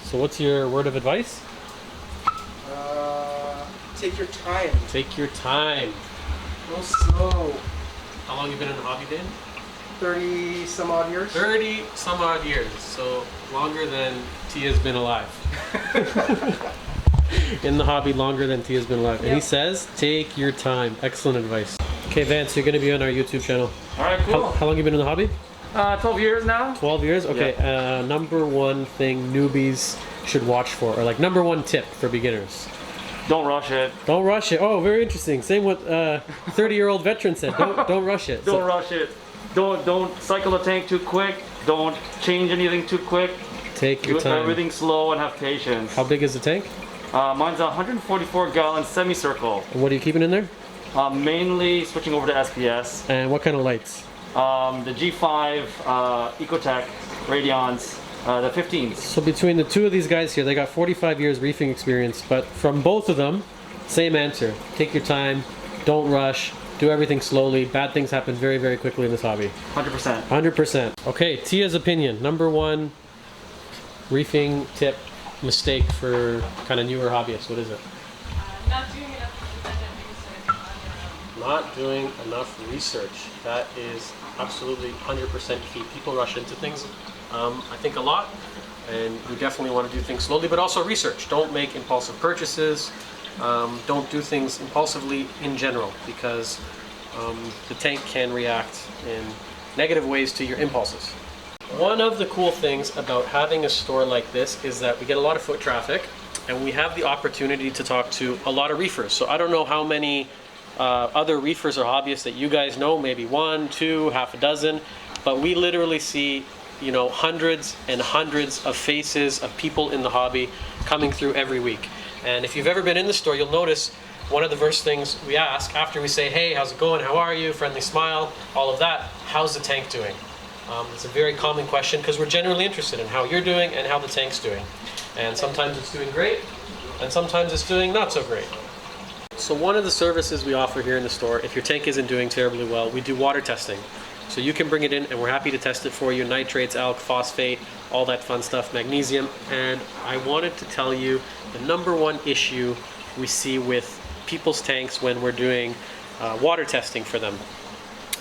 So what's your word of advice? Take your time. Take your time. Go slow. How long you been in the hobby, Dan? 30 some odd years. 30 some odd years. So longer than Tia's been alive. In the hobby longer than Tia's been alive. And he says, take your time. Excellent advice. Okay, Vance, you're going to be on our YouTube channel. All right, cool. How long you been in the hobby? 12 years now. 12 years? Okay. Yeah. Number one thing newbies should watch for, or like number one tip for beginners. Don't rush it. Don't rush it. Oh, very interesting. Same what 30-year-old veteran said. Don't rush it. Don't rush it. Don't cycle the tank too quick. Don't change anything too quick. Take your time. Do everything slow and have patience. How big is the tank? Mine's a 144-gallon semicircle. And what are you keeping in there? Mainly switching over to SPS. And what kind of lights? The G5 Ecotech Radions, the 15s. So between the two of these guys here, they got 45 years reefing experience, but from both of them, same answer. Take your time, don't rush, do everything slowly. Bad things happen very, very quickly in this hobby. 100%. 100%. Okay, Tia's opinion. Number one reefing tip, mistake for kind of newer hobbyists. What is it? Not doing enough research. That is absolutely 100% key. People rush into things, I think, a lot, and you definitely want to do things slowly, but also research. Don't make impulsive purchases. Don't do things impulsively in general, because the tank can react in negative ways to your impulses. One of the cool things about having a store like this is that we get a lot of foot traffic, and we have the opportunity to talk to a lot of reefers. So I don't know how many other reefers or hobbyists that you guys know, maybe 1, 2, half a dozen, but we literally see, you know, hundreds and hundreds of faces of people in the hobby coming through every week. And if you've ever been in the store, you'll notice one of the first things we ask after we say, hey, how's it going, how are you, friendly smile, all of that, how's the tank doing? It's a very common question because we're generally interested in how you're doing and how the tank's doing. And sometimes it's doing great, and sometimes it's doing not so great. So one of the services we offer here in the store, if your tank isn't doing terribly well, we do water testing. So you can bring it in and we're happy to test it for you. Nitrates, alk, phosphate, all that fun stuff, magnesium. And I wanted to tell you the number one issue we see with people's tanks when we're doing water testing for them.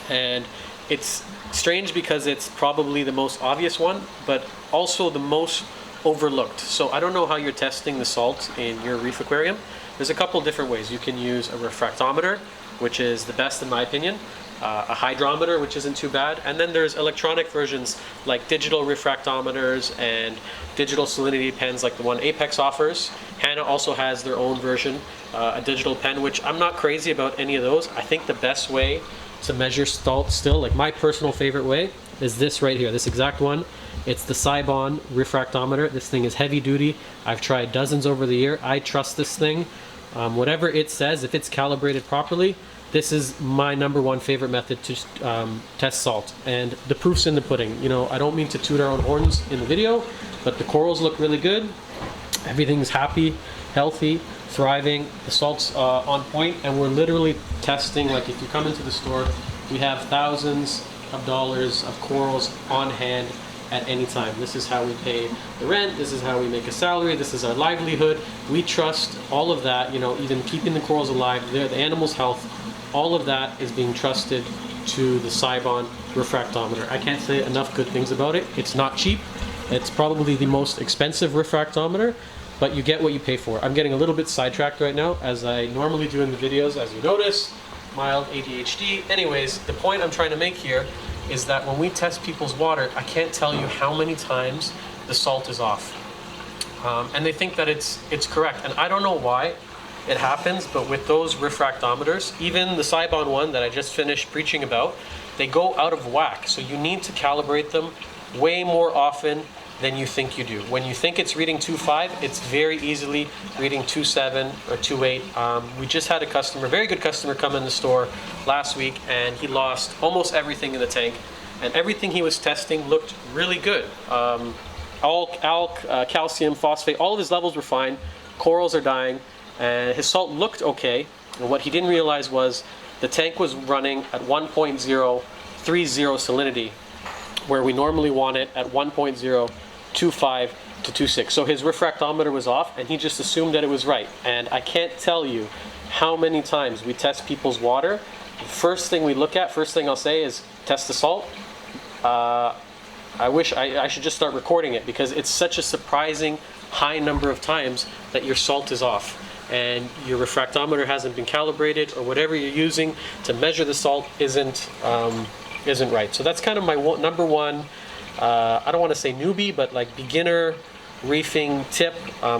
And it's strange because it's probably the most obvious one, but also the most overlooked. So I don't know how you're testing the salt in your reef aquarium. There's a couple different ways. You can use a refractometer, which is the best in my opinion, a hydrometer, which isn't too bad, and then there's electronic versions like digital refractometers and digital salinity pens like the one Apex offers. Hanna also has their own version, a digital pen, which I'm not crazy about any of those. I think the best way to measure salt still, like my personal favorite way, is this right here, this exact one. It's the Cybon Refractometer. This thing is heavy duty. I've tried dozens over the year. I trust this thing. Whatever it says, if it's calibrated properly, this is my number one favorite method to test salt. And the proof's in the pudding. You know, I don't mean to toot our own horns in the video, but the corals look really good. Everything's happy, healthy, thriving. The salt's on point, and we're literally testing, like if you come into the store, we have thousands of dollars of corals on hand at any time. This is how we pay the rent, this is how we make a salary, this is our livelihood. We trust all of that, you know, even keeping the corals alive, the animals' health, all of that is being trusted to the Cybon Refractometer. I can't say enough good things about it. It's not cheap. It's probably the most expensive refractometer, but you get what you pay for. I'm getting a little bit sidetracked right now, as I normally do in the videos, as you notice. Mild ADHD. Anyways, the point I'm trying to make here is that when we test people's water, I can't tell you how many times the salt is off. And they think that it's correct. And I don't know why it happens, but with those refractometers, even the Cybon one that I just finished preaching about, they go out of whack. So you need to calibrate them way more often than you think you do. When you think it's reading 2.5, it's very easily reading 2.7 or 2.8. We just had a customer, very good customer, come in the store last week, and he lost almost everything in the tank, and everything he was testing looked really good. Alk, calcium, phosphate, all of his levels were fine. Corals are dying, and his salt looked okay. And what he didn't realize was the tank was running at 1.030 salinity, where we normally want it at 1.025 to 2.6. So his refractometer was off, and he just assumed that it was right. And I can't tell you how many times we test people's water. The first thing we look at, first thing I'll say is test the salt. I wish I should just start recording it, because it's such a surprising high number of times that your salt is off and your refractometer hasn't been calibrated, or whatever you're using to measure the salt isn't right. So that's kind of my number one, I don't want to say newbie, but like beginner reefing tip,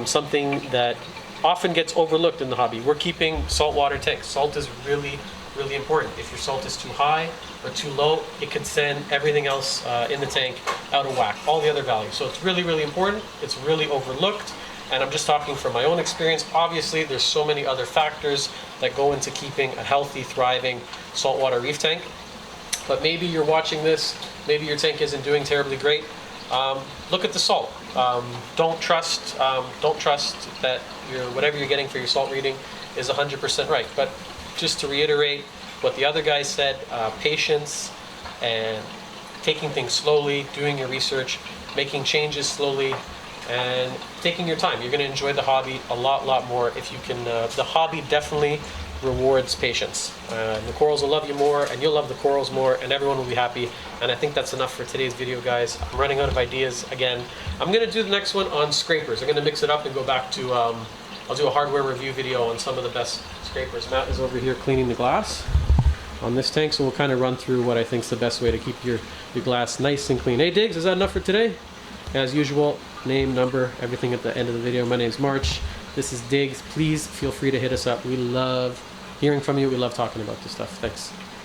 something that often gets overlooked in the hobby. We're keeping saltwater tanks. Salt is really, really important. If your salt is too high or too low, it could send everything else in the tank out of whack, all the other values. So it's really, really important. It's really overlooked. And I'm just talking from my own experience. Obviously, there's so many other factors that go into keeping a healthy, thriving saltwater reef tank. But maybe you're watching this, maybe your tank isn't doing terribly great. Look at the salt. Don't trust that whatever you're getting for your salt reading is 100% right. But just to reiterate what the other guys said, patience and taking things slowly, doing your research, making changes slowly, and taking your time. You're going to enjoy the hobby a lot more if you can. The hobby definitely rewards patience. The corals will love you more, and you'll love the corals more, and everyone will be happy. And I think that's enough for today's video, guys. I'm running out of ideas again. I'm going to do the next one on scrapers. I'm going to mix it up and go back to, I'll do a hardware review video on some of the best scrapers. Matt is over here cleaning the glass on this tank, so we'll kind of run through what I think is the best way to keep your glass nice and clean. Hey Diggs, is that enough for today? As usual, name, number, everything at the end of the video. My name's March. This is Diggs. Please feel free to hit us up. We love hearing from you. We love talking about this stuff. Thanks.